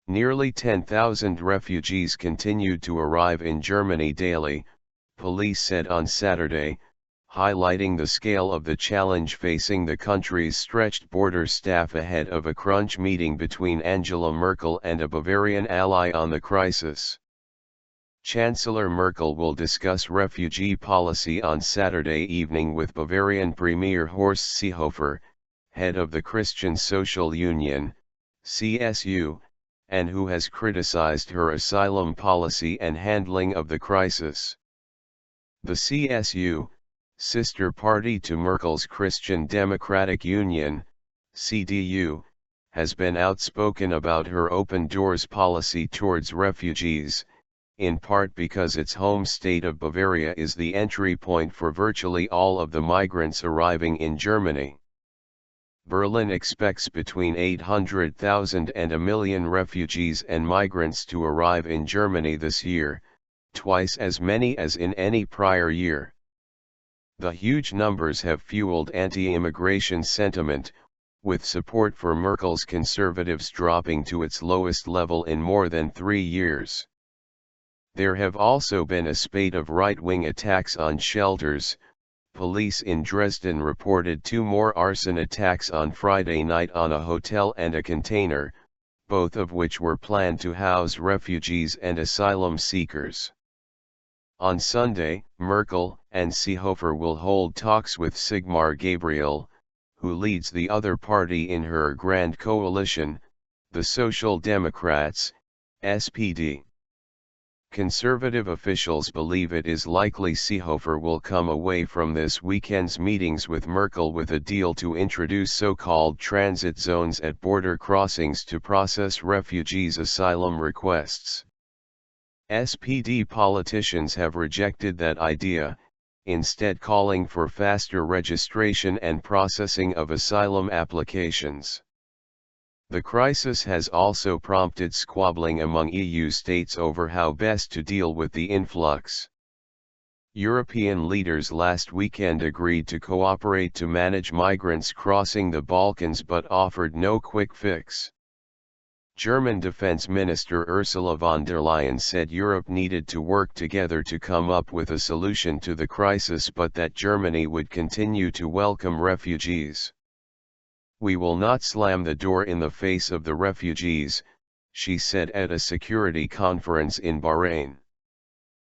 Nearly 10,000 refugees continued to arrive in Germany daily, police said on Saturday, highlighting the scale of the challenge facing the country's stretched border staff ahead of a crunch meeting between Angela Merkel and a Bavarian ally on the crisis. Chancellor Merkel will discuss refugee policy on Saturday evening with Bavarian Premier Horst Seehofer, head of the Christian Social Union, CSU, and who has criticized her asylum policy and handling of the crisis. The CSU, sister party to Merkel's Christian Democratic Union, CDU, has been outspoken about her open doors policy towards refugees, in part because its home state of Bavaria is the entry point for virtually all of the migrants arriving in Germany. Berlin expects between 800,000 and 1 million refugees and migrants to arrive in Germany this year, twice as many as in any prior year. The huge numbers have fueled anti-immigration sentiment, with support for Merkel's Conservatives dropping to its lowest level in more than 3 years. There have also been a spate of right-wing attacks on shelters. Police in Dresden reported 2 more arson attacks on Friday night on a hotel and a container, both of which were planned to house refugees and asylum seekers. On Sunday, Merkel and Seehofer will hold talks with Sigmar Gabriel, who leads the other party in her Grand Coalition, the Social Democrats, SPD. Conservative officials believe it is likely Seehofer will come away from this weekend's meetings with Merkel with a deal to introduce so-called transit zones at border crossings to process refugees' asylum requests. SPD politicians have rejected that idea, instead calling for faster registration and processing of asylum applications. The crisis has also prompted squabbling among EU states over how best to deal with the influx. European leaders last weekend agreed to cooperate to manage migrants crossing the Balkans but offered no quick fix. German Defense Minister Ursula von der Leyen said Europe needed to work together to come up with a solution to the crisis, but that Germany would continue to welcome refugees. "We will not slam the door in the face of the refugees," she said at a security conference in Bahrain.